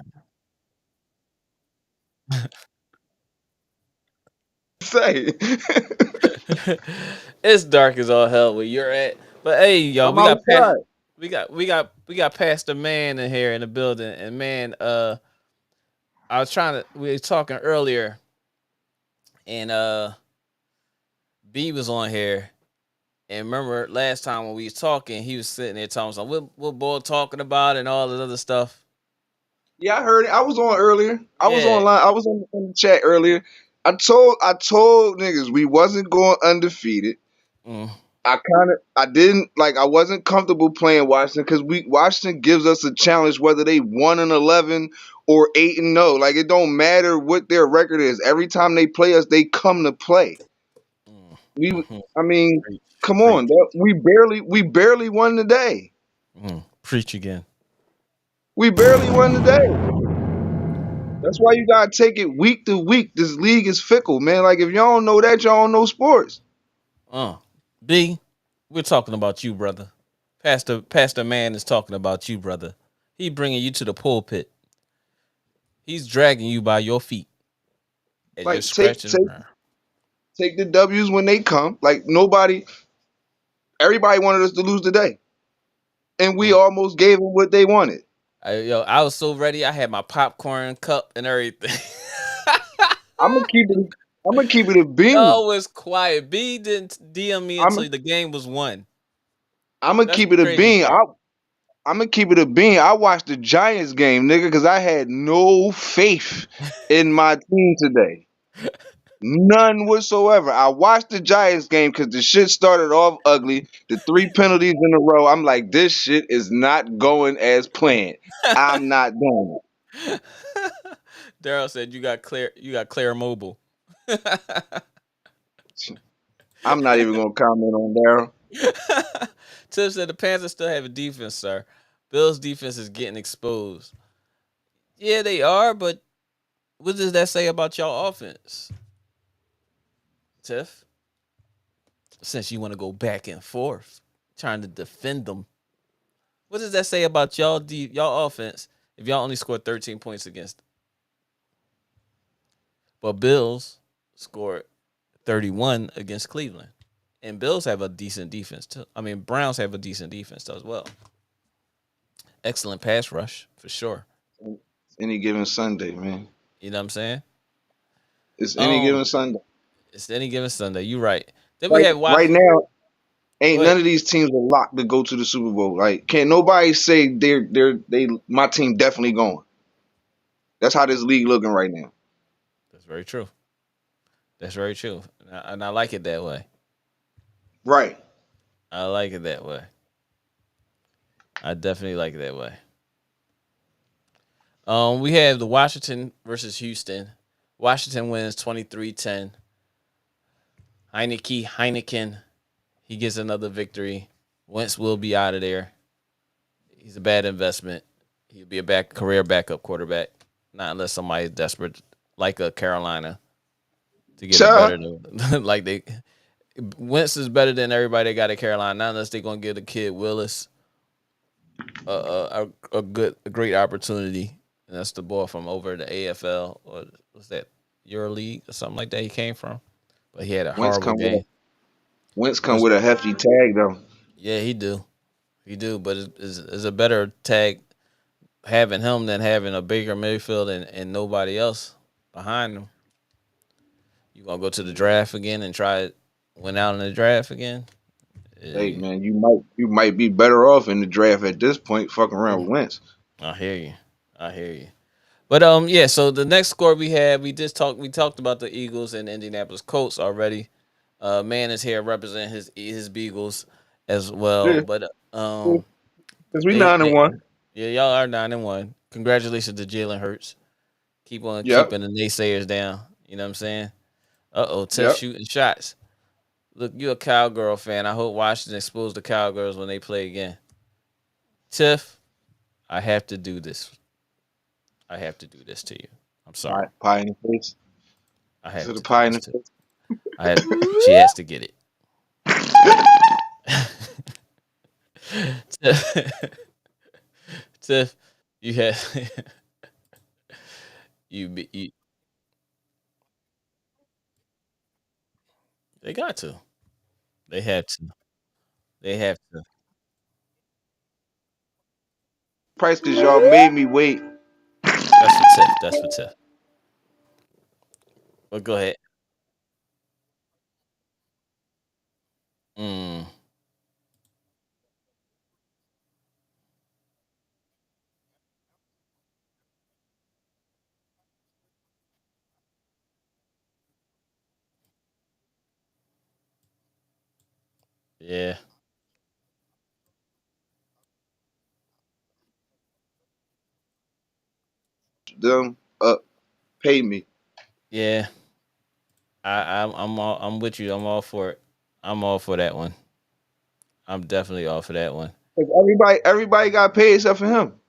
Say, It's dark as all hell where you're at. But hey, y'all, I'm outside. we got Pastor Man in here in the building, and man, I was trying to we were talking earlier, and B was on here. And remember last time when we was talking, he was sitting there talking about what boy talking about and all this other stuff. Yeah, I heard it. I was on earlier. I was Yeah. online. I was on the chat earlier. I told niggas we wasn't going undefeated. Mm, I didn't like. I wasn't comfortable playing Washington because Washington gives us a challenge whether they 1-11 or 8-0. Like it don't matter what their record is. Every time they play us, they come to play. mm, We, mhm. I mean, Preach, come preach, on, dog. We barely won today. preach again. We barely won today. That's why you gotta take it week to week. This league is fickle, man. Like if y'all don't know that, y'all don't know sports. Uh, B, we're talking about you, brother. Pastor Man is talking about you, brother. He bringing you to the pulpit. He's dragging you by your feet as you're Like take scratching take around. take the W's when they come. Like everybody wanted us to lose today, and we Mm. almost gave them what they wanted. I was so ready. I had my popcorn cup and everything. I'm gonna keep it. I'm gonna keep it a bean. Y'all was quiet. B didn't DM me I'm until the game was won. I'm gonna That's keep the it a crazy bean. part. I'm gonna keep it a bean. I watched the Giants game, nigga, because I had no faith in my team today. None whatsoever. I watched the Giants game because the shit started off ugly. The three penalties in a row. I'm like, this shit is not going as planned. I'm not doing Daryl said you got Claire Mobile. it. I'm not even gonna comment on Daryl. Tiff said the Panthers still have a defense, sir. Bills defense is getting exposed. Yeah, they are, but what does that say about y'all offense? Tiff? Since you want to go back and forth, trying to defend them. What does that say about y'all offense if y'all only scored 13 points against them? But Bills scored 31 against Cleveland. And Bills have a decent defense too. I mean, Browns have a decent defense too as well. Excellent pass rush for sure. Any given Sunday, man. You know what I'm saying? It's any Um, given Sunday. it's any given Sunday. You right. Then we Like had right watched. now, Go ain't ahead. none of these teams are locked to go to the Super Bowl. Like, can't nobody say they my team definitely going. That's how this league looking right now. That's very true. That's very true. And I like it that way. Right. I like it that way. I definitely like it that way. We have the Washington versus Houston. Washington wins 23-10. Heineken, he gets another victory. Wentz will be out of there. He's a bad investment. He'll be a career backup quarterback. Not unless somebody's desperate, like a Carolina, to get a Cha. better than like they. Wentz is better than everybody they got at Carolina. Not unless they're gonna give the kid Willis a great opportunity. And that's the boy from over the AFL or what's that EuroLeague or something like that he came from. But he had a Wentz horrible come with a game. Wentz come Wentz, with a hefty tag though. yeah, he do. He do, but it's a better tag having him than having a Baker Mayfield and nobody else behind him. You gonna go to the draft again and try it win out in the draft again? Hey Eh, man, you might be better off in the draft at this point, fucking around with Wentz. I hear you. I hear you. But yeah, so the next score we had, we talked about the Eagles and Indianapolis Colts already. Man is here representing his Beagles as well. Yeah, But because we they 9-1. yeah, y'all are 9-1. Congratulations to Jalen Hurts. Keep on Yep, keeping the naysayers down. You know what I'm saying? Tiff yep. shooting shots. Look, you a cowgirl fan. I hope Washington expose the cowgirls when they play again. Tiff, I have to do this. I have to do this to you. I'm sorry. Pie in the face. I To have the to do pie in this the to. face. I have. She has to get it. Tiff, Tiff, you have you. They got to. They have to. They have to. Price because y'all made me wait. That's for Tiff. That's for Tiff. But go ahead. Mm, yeah. Them up, pay me. Yeah. I'm with you. I'm all for it. I'm all for that one. I'm definitely all for that one. 'Cause everybody got paid except for him.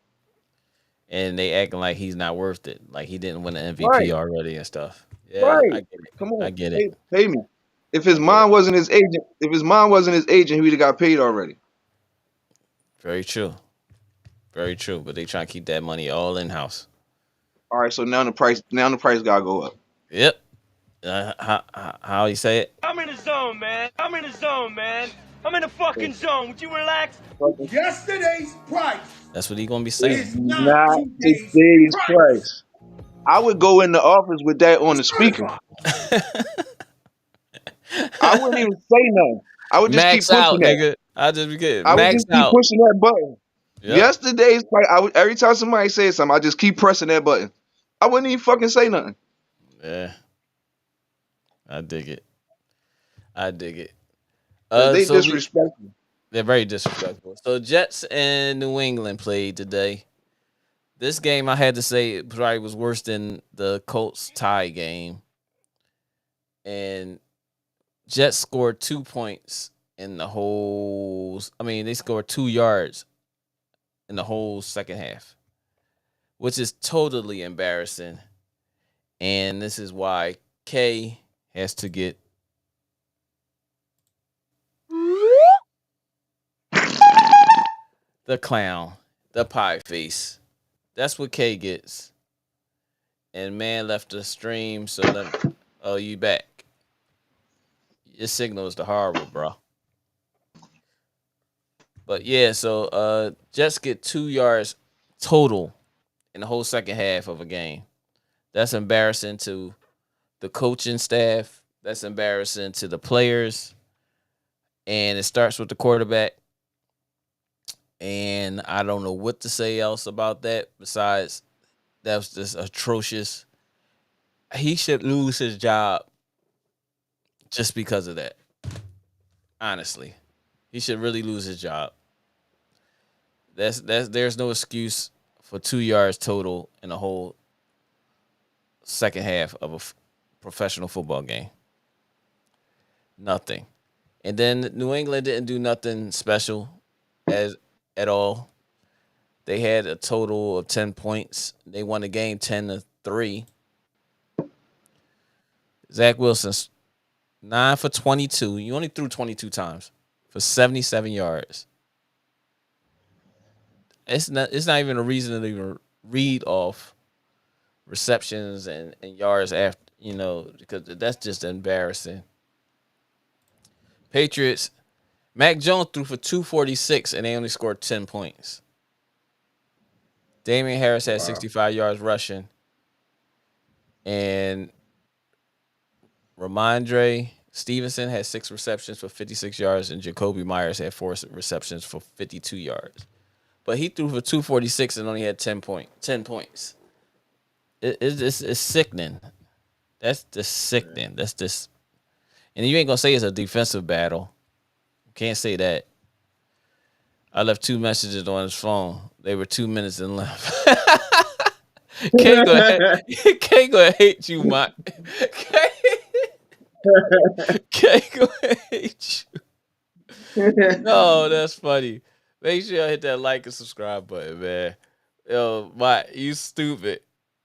And they acting like he's not worth it. Like he didn't win an MVP Right, already and stuff. Yeah, I right. get it. Come I on, get it. pay me. If his I get it. mom wasn't his agent, he would have got paid already. Very true. Very true. But they trying to keep that money all in house. All right, so now the price gotta go up. Yep. How you say it? I'm in the zone, man. I'm in the zone, man. I'm in the fucking zone. Would you relax? Yesterday's price That's what he gonna be saying. is not Not today's today's price. price. I would go in the office with that on the speaker. Certified. I wouldn't even say nothing. I would just keep Max pushing out, that. nigga. I just be good. I would Max just keep out. pushing that button. Yep. Yesterday's price. Every time somebody says something, I just keep pressing that button. I wouldn't even fucking say nothing. Yeah. I dig it. I dig it. Cause they So we disrespectful. they're very disrespectful. So Jets and New England played today. This game I had to say probably was worse than the Colts tie game. And Jets scored 2 points in the whole. I mean, they scored 2 yards in the whole second half, which is totally embarrassing. And this is why K has to get the clown, the pie face. That's what K gets. And man left the stream, so oh, you back. Your signal is the horrible, bro. But yeah, so Jets get 2 yards total in the whole second half of a game. That's embarrassing to the coaching staff. That's embarrassing to the players. And it starts with the quarterback. And I don't know what to say else about that besides that was just atrocious. He should lose his job just because of that. Honestly, he should really lose his job. There's no excuse for 2 yards total in the whole second half of a professional football game. Nothing. And then New England didn't do nothing special as at all. They had a total of 10 points. They won the game 10-3. Zach Wilson's 9 for 22. You only threw 22 times for 77 yards. It's not even a reason to even read off receptions and yards after, because that's just embarrassing. Patriots Mac Jones threw for 246 and they only scored 10 points. Damian Harris had 65 yards rushing. And Ramondre Stevenson had 6 receptions for 56 yards, and Jacoby Myers had 4 receptions for 52 yards. But he threw for 246 and only had 10 points. It's sickening. That's just sickening. That's just, and you ain't gonna say it's a defensive battle. Can't say that. I left 2 messages on his phone. They were 2 minutes and left. K gonna hate you, Mike. K gonna hate you. No, that's funny. Make sure y'all hit that like and subscribe button, man. Yo, Mike, you stupid.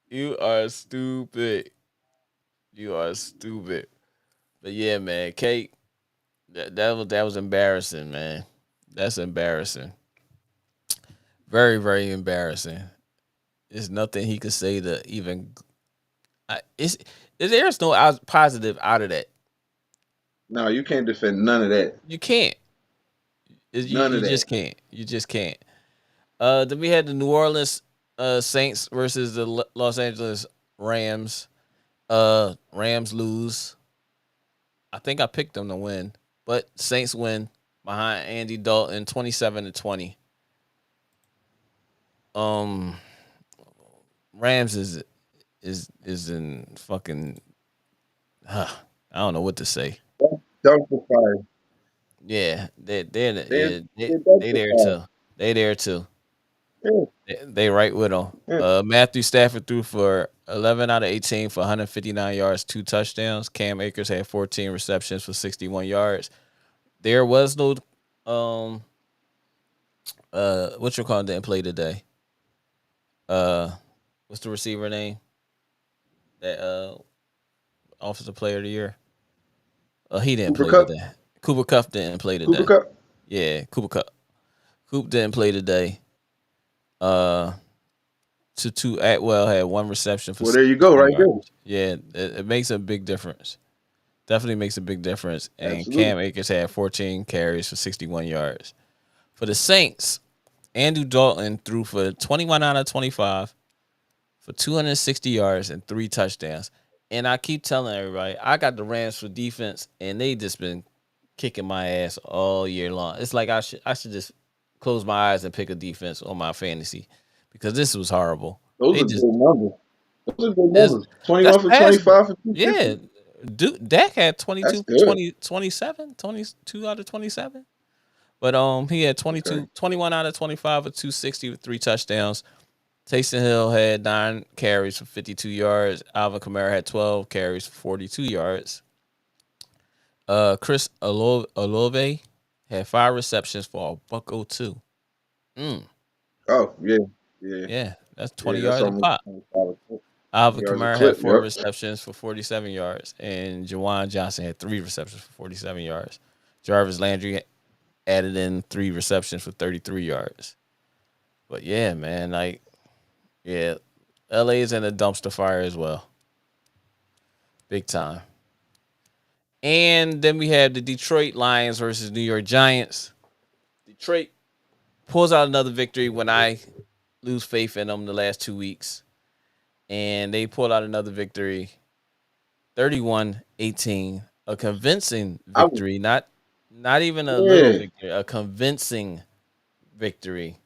You are stupid. You are stupid. But yeah, man, K, that was embarrassing, man. That's embarrassing. Very, very embarrassing. There's nothing he could say to even. There's no positive out of that. No, you can't defend none of that. You can't. You just can't. You just can't. Then we had the New Orleans Saints versus the Los Angeles Rams. Rams lose. I think I picked them to win, but Saints win behind Andy Dalton 27-20. Rams is in fucking. I don't know what to say. Dumpster fire. Yeah, they there dumpster too. They there too. Yeah. They right with them. Yeah. Matthew Stafford threw for 11 out of 18 for 159 yards, 2 touchdowns. Cam Akers had 14 receptions for 61 yards. There was no what you call didn't play today. What's the receiver name? That offensive player of the year. He didn't play today. Cooper Kupp didn't play today. Cooper Kupp? Yeah, Cooper Kupp. Coop didn't play today. Tutu Atwell had 1 reception for. Well, there you go, right there. Yeah, it makes a big difference. Definitely makes a big difference. And Absolutely. Cam Akers had 14 carries for 61 yards. For the Saints, Andrew Dalton threw for 21 out of 25 for 260 yards and 3 touchdowns. And I keep telling everybody, I got the Rams for defense, and they just been kicking my ass all year long. It's like I should just close my eyes and pick a defense on my fantasy because this was horrible. Those are good numbers. Those are good numbers. 21 for 25 for 250. Yeah. Dak had 22 out of 27. But he had 21 out of 25 with 260 with 3 touchdowns. Taysom Hill had 9 carries for 52 yards. Alvin Kamara had 12 carries for 42 yards. Chris Olave had 5 receptions for $102. Oh, yeah. Yeah, that's 20 yards a pop. Alvin Kamara had 4 receptions for 47 yards, and Jawan Johnson had 3 receptions for 47 yards. Jarvis Landry added in 3 receptions for 33 yards. But yeah, man, LA is in a dumpster fire as well. Big time. And then we have the Detroit Lions versus New York Giants. Detroit pulls out another victory when I lose faith in them the last 2 weeks. And they pulled out another victory, 31-18. A convincing victory, not even a little victory, a convincing victory.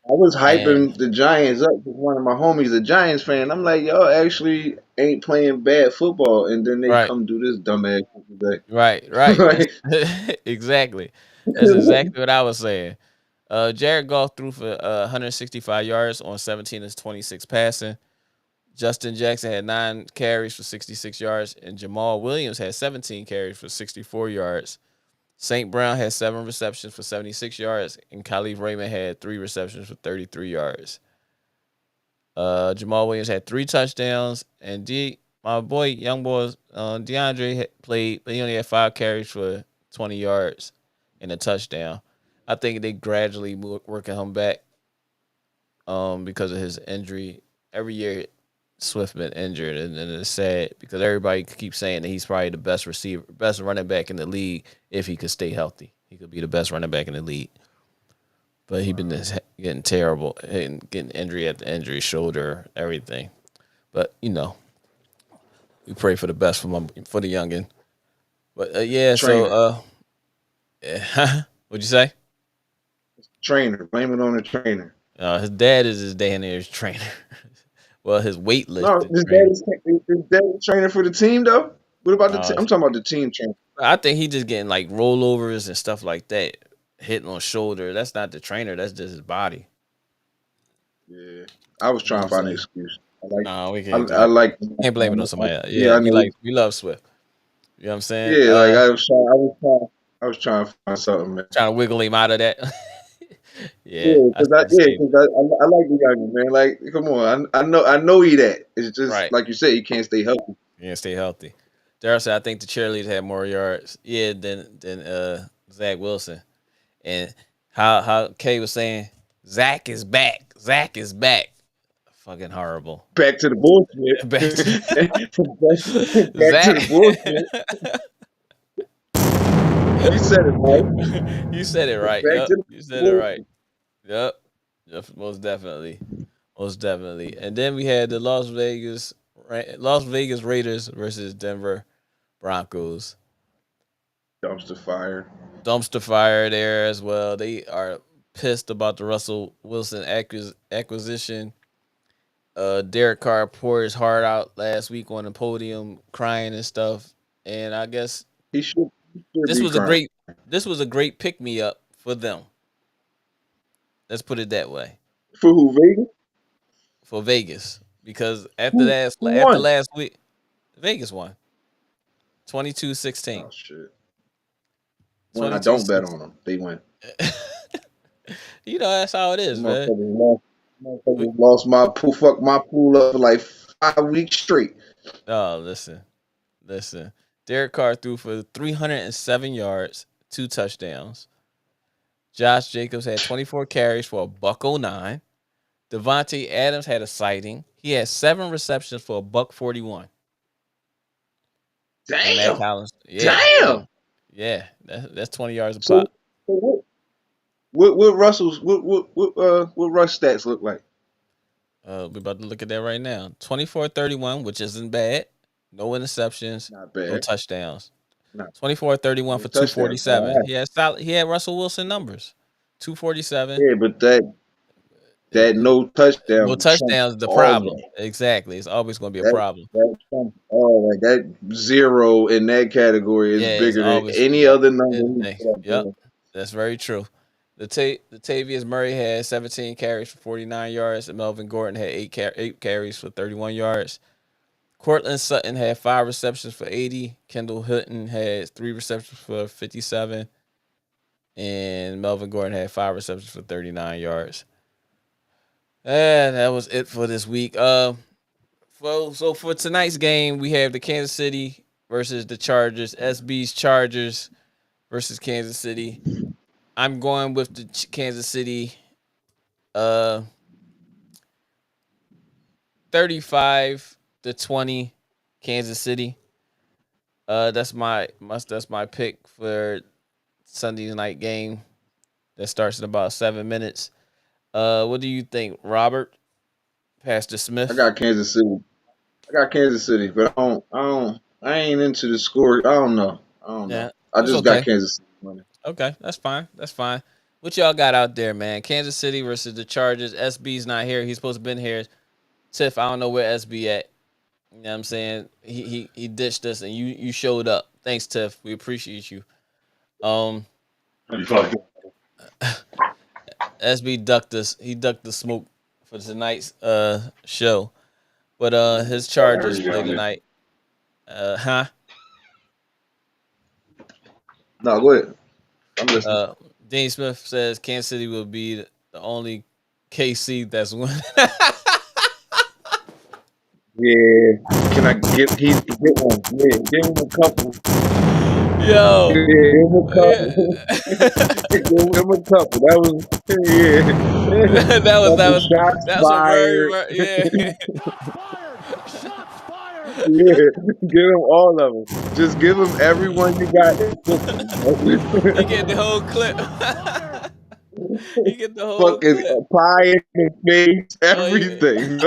I was hyping the Giants up because one of my homies, a Giants fan. I'm like, y'all actually ain't playing bad football, and then they come do this dumbass shit today. Right. Exactly. That's exactly what I was saying. Jared Goff threw for 165 yards on 17 of 26 passing. Justin Jackson had 9 carries for 66 yards, and Jamal Williams had 17 carries for 64 yards. St. Brown had 7 receptions for 76 yards, and Khalif Raymond had 3 receptions for 33 yards. Jamal Williams had 3 touchdowns, and my boy, young boy, DeAndre played, but he only had 5 carries for 20 yards and a touchdown. I think they gradually working him back because of his injury. Every year, Swift been injured, and it's sad because everybody keeps saying that he's probably the best running back in the league if he could stay healthy. He could be the best running back in the league. But he been getting terrible and getting injury after injury, shoulder, everything. But you know, we pray for the best for the youngin. But yeah, Trainer. so what'd you say? Trainer. Blame it on the trainer. His dad is his day and age trainer. Well, his weight list. No, his dad is trainer for the team though. What about the team? I'm talking about the team trainer. I think he just getting like rollovers and stuff like that, hitting on shoulder. That's not the trainer. That's just his body. Yeah, I was trying to find an excuse. We can't. I like. Can't blame it on somebody else. Yeah, we love Swift. You know what I'm saying? Yeah, like I was trying to find something, man. Trying to wiggle him out of that. Because I like the young man. Like, come on, I know he that. It's just right. Like you said, he can't stay healthy. Can't stay healthy. Daryl said, I think the cheerleaders had more yards, than Zach Wilson. And how Kay was saying, Zach is back. Zach is back. Fucking horrible. Back to the bullshit. Back to the bullshit. You said it right. You said it right. Yep. You said it right. Yep. Most definitely. Most definitely. And then we had the Las Vegas Raiders versus Denver Broncos. Dumpster fire there as well. They are pissed about the Russell Wilson acquisition. Derek Carr poured his heart out last week on the podium, crying and stuff. And I guess he should. This was a great pick me up for them. Let's put it that way. For who? Vegas? For Vegas, because after last week, Vegas won 22-16. Oh shit! When I don't bet on them, they win. You know that's how it is, man. Lost my pool. Fuck my pool up for like 5 weeks straight. Oh, listen. Derek Carr threw for 307 yards, 2 touchdowns. Josh Jacobs had 24 carries for $109. Devontae Adams had a sighting. He had 7 receptions for $141. Damn. Damn. Yeah, that's 20 yards a pop. So what Russell's what Russ stats look like? We're about to look at that right now. 24-31, which isn't bad. No interceptions. Not bad. No touchdowns. 24-31 for 247. He had Russell Wilson numbers. 247. Yeah, but that no touchdown. No touchdowns is the problem. Exactly. It's always going to be a problem. That 0 in that category is bigger than any other number. Yep. That's very true. Latavius Murray had 17 carries for 49 yards, and Melvin Gordon had 8 carries for 31 yards. Cortland Sutton had 5 receptions for 80. Kendall Hinton had 3 receptions for 57. And Melvin Gordon had 5 receptions for 39 yards. And that was it for this week. So for tonight's game, we have the Kansas City versus the Chargers. SB's Chargers versus Kansas City. I'm going with the Kansas City 35-20 Kansas City. That's my pick for Sunday night game that starts in about 7 minutes. What do you think, Robert? Pastor Smith? I got Kansas City, but I ain't into the score. I don't know. Yeah, I just got Kansas City money. Okay, that's fine. What y'all got out there, man? Kansas City versus the Chargers. SB's not here. He's supposed to been here. Tiff, I don't know where SB at. You know what I'm saying? He ditched us and you showed up. Thanks, Tiff. We appreciate you. SB ducked us. He ducked the smoke for tonight's show. But his Chargers play tonight. No, go ahead. I'm listening. Dean Smith says Kansas City will be the only KC that's winning. Yeah. Can I get one? Yeah, give him a couple. Yo. Yeah, give him a couple. Give him a couple. That was that was shots fired. Yeah. Shots fired. Yeah, give him all of them. Just give him everyone you got in the system. He get the whole clip. He get the whole Fucking clip. pie in the face, Oh, everything.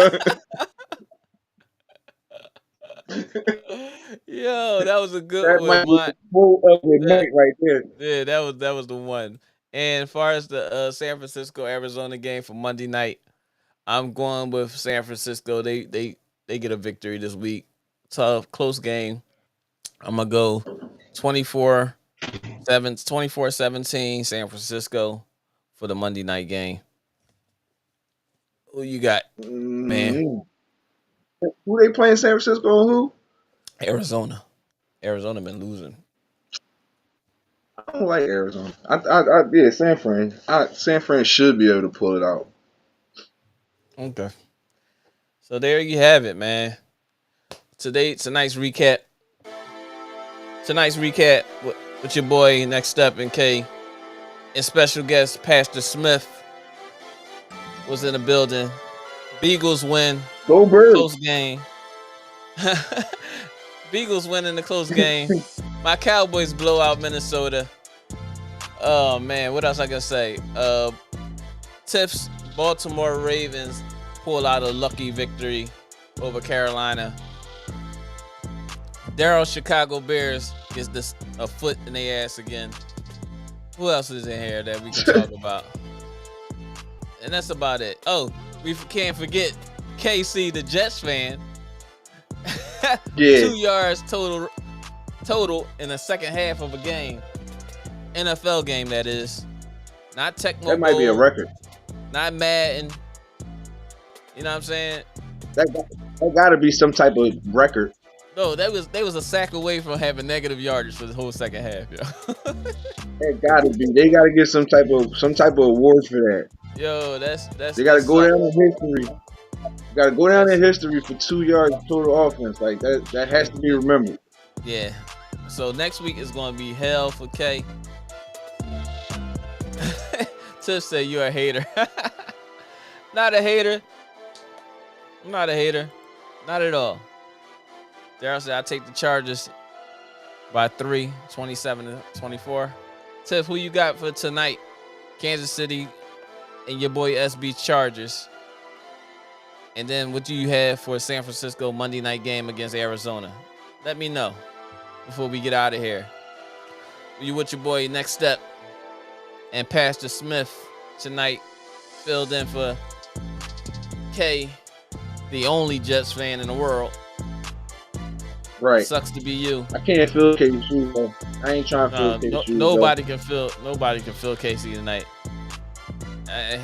yo, that was a good That one. might be the quote of the That, night right there. yeah, that was the one. And as far as the San Francisco Arizona game for Monday night, I'm going with San Francisco. They get a victory this week. Tough, close game. I'm gonna go 24-17 San Francisco for the Monday night game. Who you got, man? Mm. Who they playing? San Francisco and who? Arizona. Arizona been losing. I don't like Arizona. Yeah, San Fran. San Fran should be able to pull it out. Okay. So there you have it, man. Tonight's recap. Tonight's recap with your boy Next Step and K. And special guest Pastor Smith was in the building. Beagles win. Go Birds. Close game. Beagles win in the close game. My Cowboys blow out Minnesota. Oh man, what else I can say? Tiff's Baltimore Ravens pull out a lucky victory over Carolina. Daryl's Chicago Bears gets a foot in their ass again. Who else is in here that we can talk about? And that's about it. Oh, we can't forget KC, the Jets fan. Yeah. 2 yards total in the second half of a game. NFL game, that is. Not Tecmo That might be a Bowl, record. not Madden. You know what I'm saying? That got to be some type of record. No, they was a sack away from having negative yardage for the whole second half, yo. That got to be. They got to get some type of award for that. Yo, that's They got to go sucks. down in history. Got to go down in history for 2 yards total offense. Like that. That has to be remembered. Yeah. So next week is going to be hell for K. Tiff said you're a hater. Not a hater. I'm not a hater. Not at all. Daryl said I take the Chargers by 3, 27-24. Tiff, who you got for tonight? Kansas City and your boy SB Chargers. And then what do you have for San Francisco Monday night game against Arizona? Let me know before we get out of here. You with your boy Next Step and Pastor Smith tonight, filled in for K, the only Jets fan in the world. Right. Sucks to be you. I can't feel KC though. I ain't trying to feel KC. Nobody can feel Casey tonight.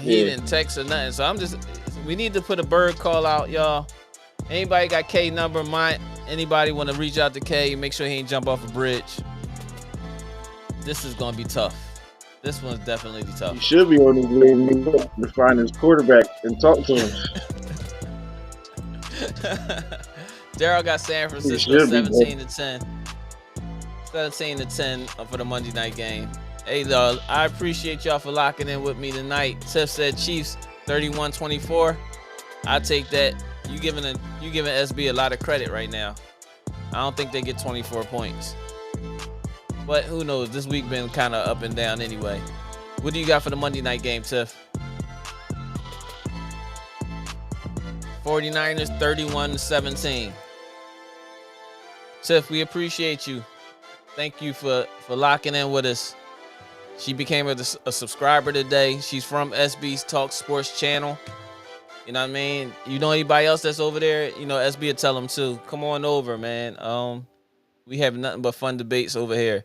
He didn't text or nothing. So we need to put a bird call out, y'all. Anybody got K number? Anybody want to reach out to K? Make sure he ain't jump off a bridge. This is gonna be tough. This one's definitely He tough. should be on his way to New York to find his quarterback and talk to him. Daryl got San Francisco 17-10. 17-10 for the Monday night game. Hey, dog, I appreciate y'all for locking in with me tonight. Tiff said Chiefs 31-24. I take that. You giving SB a lot of credit right now. I don't think they get 24 points. But who knows? This week been kind of up and down anyway. What do you got for the Monday night game, Tiff? 49ers 31-17. Tiff, we appreciate you. Thank you for locking in with us. She became a subscriber today. She's from SB's Talk Sports channel. You know what I mean? You know anybody else that's over there? You know, SB will tell them too. Come on over, man. We have nothing but fun debates over here.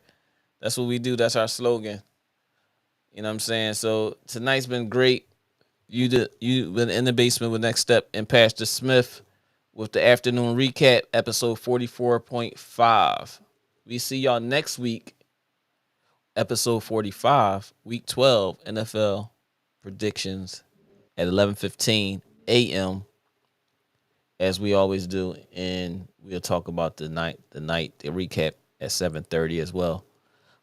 That's what we do. That's our slogan. You know what I'm saying? So tonight's been great. You've been in the basement with Next Step and Pastor Smith with the afternoon recap, episode 44.5. We see y'all next week, episode 45, week 12, NFL predictions at 11:15 a.m. as we always do, and we'll talk about the recap at 7:30 as well.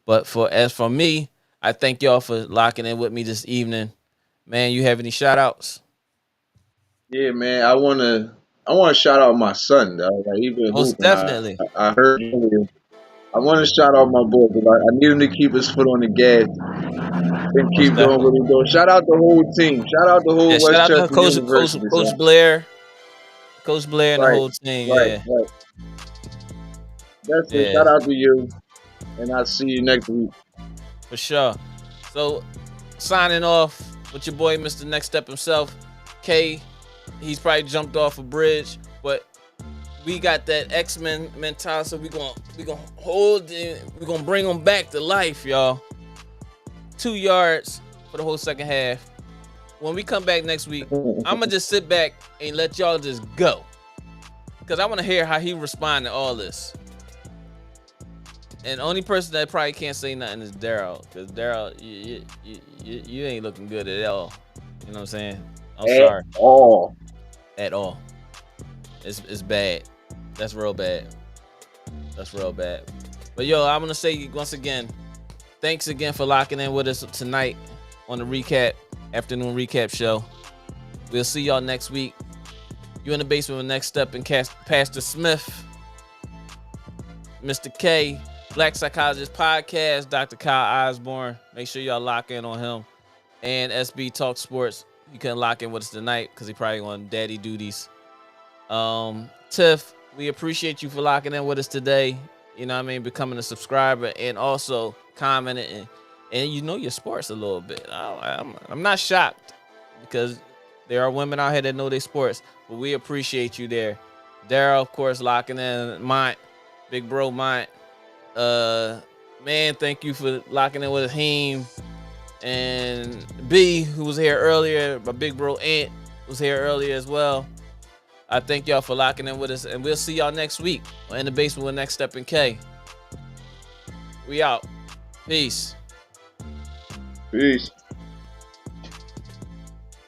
But as for me, I thank y'all for locking in with me this evening. Man, you have any shout outs? Yeah, man. I wanna I want to shout out my son, though. Like he been Most hooping. definitely. I heard earlier. I want to shout out my boy because I need him to keep his foot on the gas and Most keep doing what definitely. he's doing. Shout out the whole team. Shout out the Yeah, whole shout out Westchester to University. Coach Son. Blair. Coach Blair and the Right, whole team. right, Yeah. right. That's it. Yeah. Shout out to you, and I'll see you next week. For sure. So, signing off with your boy, Mr. Next Step himself, K. He's probably jumped off a bridge, but we got that X-Men mentality. So we gonna hold it. We're gonna bring them back to life, y'all. 2 yards for the whole second half. When we come back next week, I'm gonna just sit back and let y'all just go, because I want to hear how he respond to all this. And the only person that probably can't say nothing is Daryl, because Daryl, you ain't looking good at all. You know what I'm saying? I'm sorry. Oh, At all. It's bad. That's real bad. That's real bad. But yo, I'm gonna say once again, thanks again for locking in with us tonight on the afternoon recap show. We'll see y'all next week. You in the basement with Next Step and Pastor Smith, Mr. K, Black Psychologist Podcast, Dr. Kyle Osborne. Make sure y'all lock in on him. And SB Talk Sports. You can lock in with us tonight because he probably on daddy duties. Tiff, we appreciate you for locking in with us today. You know what I mean? Becoming a subscriber and also commenting and you know your sports a little bit. I'm not shocked because there are women out here that know their sports, but we appreciate you there. Daryl, of course, locking in. Mont, big bro Mont. Man, thank you for locking in with Haim. And B, who was here earlier, my big bro Ant was here earlier as well. I thank y'all for locking in with us, and we'll see y'all next week in the basement with Next Step and K. We out. Peace. peace.